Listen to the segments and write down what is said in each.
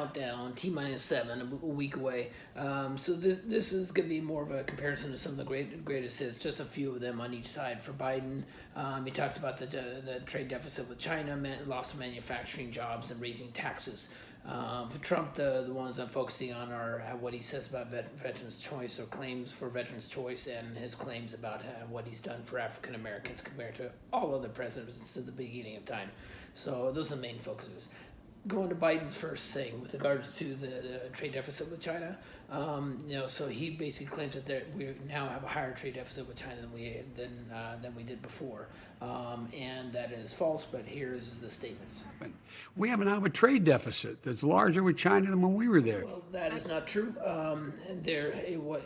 countdown, T-7, a week away. So this is going to be more of a comparison to some of the greatest hits, just a few of them on each side. For Biden, he talks about the trade deficit with China, loss of manufacturing jobs, and raising taxes. For Trump, the ones I'm focusing on are what he says about veterans' choice, or claims for veterans' choice, and his claims about what he's done for African Americans compared to all other presidents at the beginning of time. So those are the main focuses. Going to Biden's first thing with regards to the trade deficit with China, so he basically claims that we now have a higher trade deficit with China than we did before, and that is false. But here's the statements. We have now a trade deficit that's larger with China than when we were there. Well, that is not true. There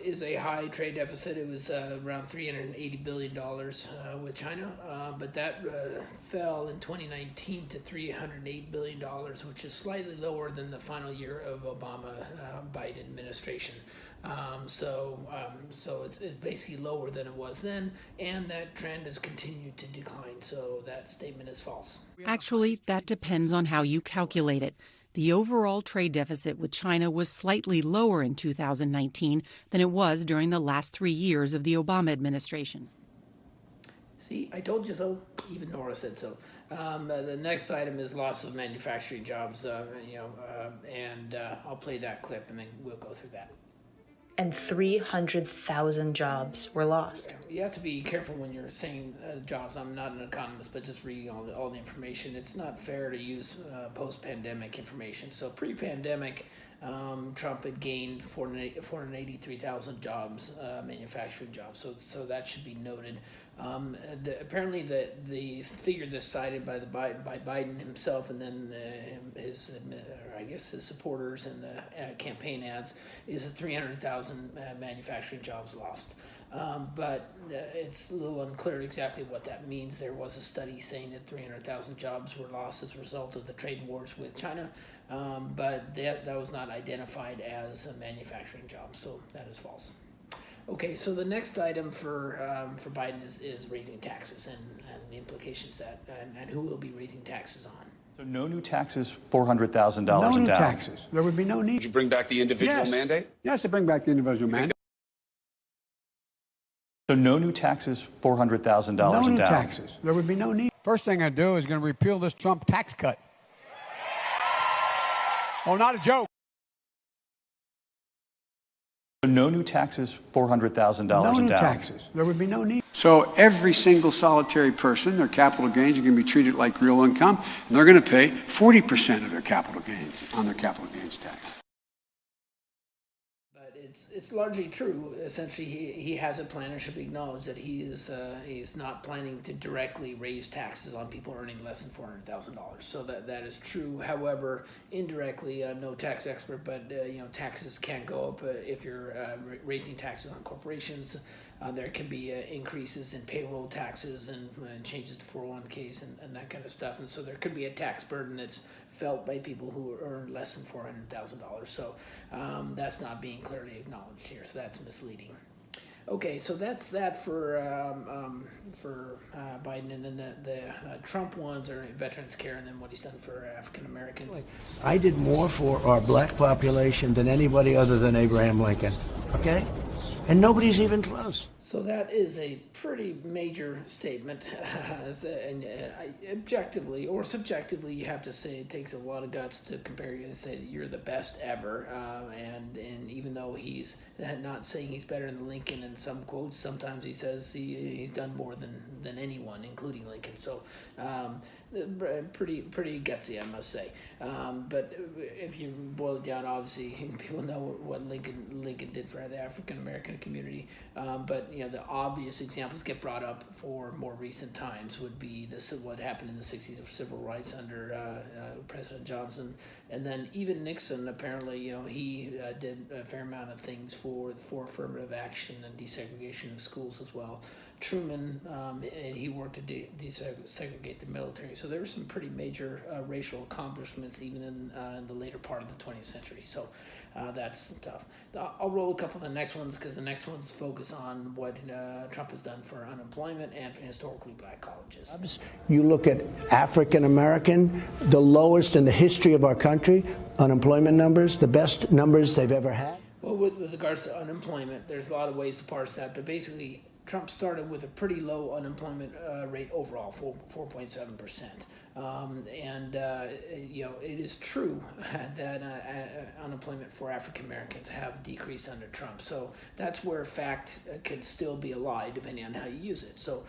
is a high trade deficit. It was around $380 billion with China, but that fell in 2019 to $308 billion, which is slightly lower than the final year of Obama-Biden administration. So it's basically lower than it was then, and that trend has continued to decline. So that statement is false. Actually, that depends on how you calculate it. The overall trade deficit with China was slightly lower in 2019 than it was during the last 3 years of the Obama administration. See, I told you so. Even Nora said so. The next item is loss of manufacturing jobs, and I'll play that clip and then we'll go through that. And 300,000 jobs were lost. You have to be careful when you're saying jobs. I'm not an economist, but just reading all the information. It's not fair to use post-pandemic information. So pre-pandemic, Trump had gained 483,000 jobs, manufacturing jobs. So that should be noted. Apparently, the figure that's cited by Biden himself, and then his supporters and the campaign ads, is 300,000 manufacturing jobs lost. But it's a little unclear exactly what that means. There was a study saying that 300,000 jobs were lost as a result of the trade wars with China, but that was not identified as a manufacturing job, so that is false. Okay, so the next item for Biden is raising taxes and the implications and who will be raising taxes on. So no new taxes, $400,000 No and new down. taxes. There would be no need. Did you bring back the individual mandate? Yes, I bring back the individual mandate. So no new taxes, $400,000 and No down. new taxes. There would be no need. First thing I do is going to repeal this Trump tax cut. Oh, not a joke. So no new taxes, $400,000 and No down. new taxes. There would be no need. So every single solitary person, their capital gains are going to be treated like real income, and they're going to pay 40% of their capital gains on their capital gains tax. But it's largely true. Essentially, he has a plan and should be acknowledged that he's not planning to directly raise taxes on people earning less than $400,000. So that is true. However, indirectly, I'm no tax expert, but taxes can go up if you're raising taxes on corporations. There can be increases in payroll taxes and changes to 401ks and that kind of stuff. And so there could be a tax burden that's felt by people who earn less than $400,000. So that's not being clearly acknowledged here. So that's misleading. Okay, so that's that for Biden, and then the Trump ones are veterans care, and then what he's done for African Americans. I did more for our black population than anybody other than Abraham Lincoln. Okay? And nobody's even close. So that is a pretty major statement, and objectively or subjectively, you have to say it takes a lot of guts to compare you and say that you're the best ever. And even though he's not saying he's better than Lincoln in some quotes, sometimes he says he's done more than anyone, including Lincoln. So pretty gutsy, I must say. But if you boil it down, obviously people know what Lincoln did for the African American community. But the obvious examples get brought up for more recent times would be what happened in the 60s of civil rights under President Johnson, and then even Nixon. Apparently, he did a fair amount of things for affirmative action and desegregation of schools as well. Truman, and he worked to desegregate the military. So there were some pretty major racial accomplishments even in the later part of the 20th century. So that's tough. I'll roll a couple of the next ones because the next ones focus on what Trump has done for unemployment and for historically black colleges. You look at African American, the lowest in the history of our country, unemployment numbers, the best numbers they've ever had. Well, with regards to unemployment, there's a lot of ways to parse that, but basically Trump started with a pretty low unemployment rate overall, 4.7%. It is true that unemployment for African Americans have decreased under Trump. So that's where fact can still be a lie depending on how you use it. So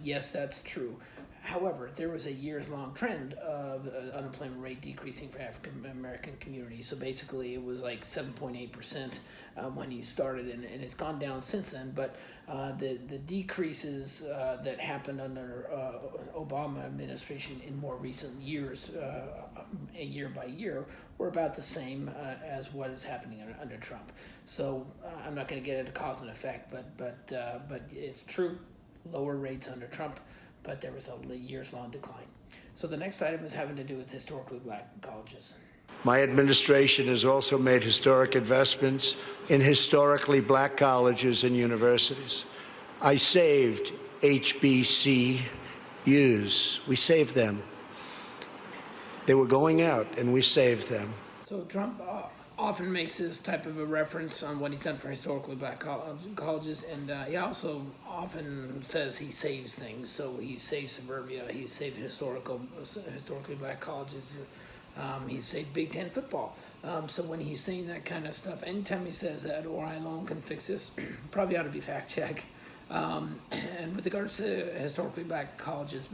yes, that's true. However, there was a years-long trend of unemployment rate decreasing for African American communities. So basically, it was like 7.8% when he started, and it's gone down since then. But the decreases that happened under Obama administration in more recent years, year by year, were about the same as what is happening under Trump. So I'm not going to get into cause and effect, but it's true, lower rates under Trump, but there was a years-long decline. So the next item is having to do with historically black colleges. My administration has also made historic investments in historically black colleges and universities. I saved HBCUs. We saved them. They were going out, and we saved them. So Trump often makes this type of a reference on what he's done for historically black colleges, and he also often says he saves things. So he saved suburbia, he saved historically black colleges, he saved Big Ten football. So when he's saying that kind of stuff, anytime he says that, or I alone can fix this, probably ought to be fact-checked. And with regards to historically black colleges,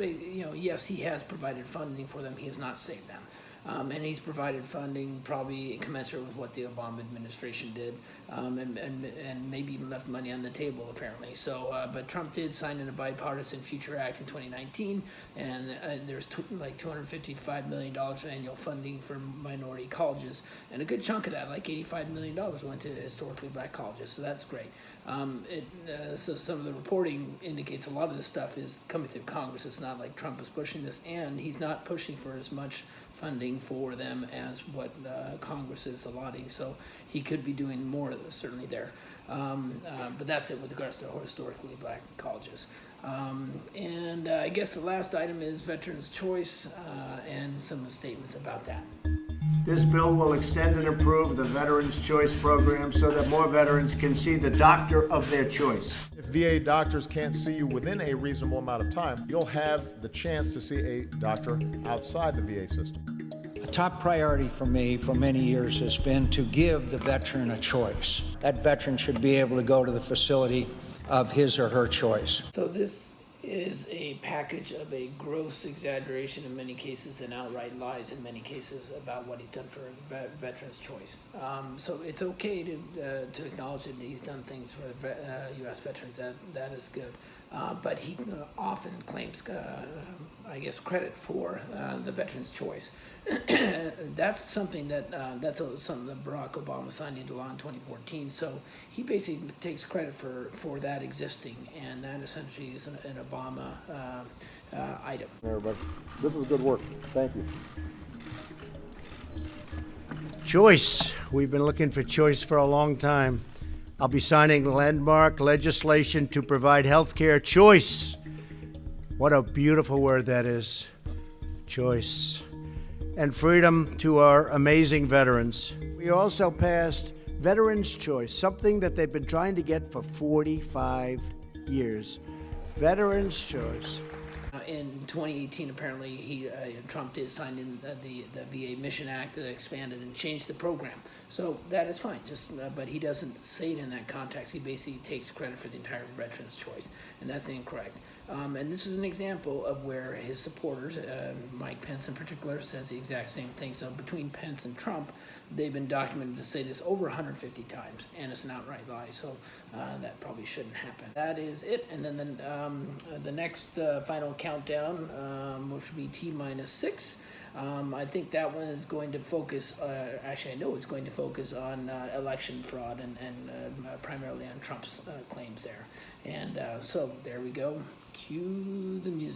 yes, he has provided funding for them. He has not saved them. And he's provided funding probably commensurate with what the Obama administration did, and maybe even left money on the table, apparently. So, but Trump did sign in a bipartisan Future Act in 2019, and there's like $255 million annual funding for minority colleges, and a good chunk of that, like $85 million, went to historically black colleges, so that's great. So some of the reporting indicates a lot of this stuff is coming through Congress. It's not like Trump is pushing this, and he's not pushing for as much funding for them as what Congress is allotting. So he could be doing more, certainly there. But that's it with regards to historically black colleges. And I guess the last item is Veterans' Choice and some statements about that. This bill will extend and improve the Veterans' Choice program so that more veterans can see the doctor of their choice. If VA doctors can't see you within a reasonable amount of time, you'll have the chance to see a doctor outside the VA system. A top priority for me for many years has been to give the veteran a choice. That veteran should be able to go to the facility of his or her choice. So this is a package of a gross exaggeration in many cases and outright lies in many cases about what he's done for Veterans' Choice. So it's okay to acknowledge that he's done things for U.S. veterans. That is good. But he often claims, credit for the Veterans' Choice. That's something that's something that Barack Obama signed into law in 2014. So he basically takes credit for that existing, and that essentially is an Obama item. Everybody, this is good work. Thank you. Choice. We've been looking for choice for a long time. I'll be signing landmark legislation to provide health care choice. What a beautiful word that is. Choice. And freedom to our amazing veterans. We also passed Veterans' Choice, something that they've been trying to get for 45 years. Veterans' Choice. In 2018, apparently, Trump did sign in the VA Mission Act that expanded and changed the program. So that is fine. But he doesn't say it in that context. He basically takes credit for the entire Veterans' Choice, and that's incorrect. And this is an example of where his supporters, Mike Pence in particular, says the exact same thing. So between Pence and Trump, they've been documented to say this over 150 times, and it's an outright lie. So that probably shouldn't happen. That is it. And then the next final countdown, which would be T-6, I think that one is going to focus, actually I know it's going to focus on election fraud and primarily on Trump's claims there. And so there we go. Cue the music.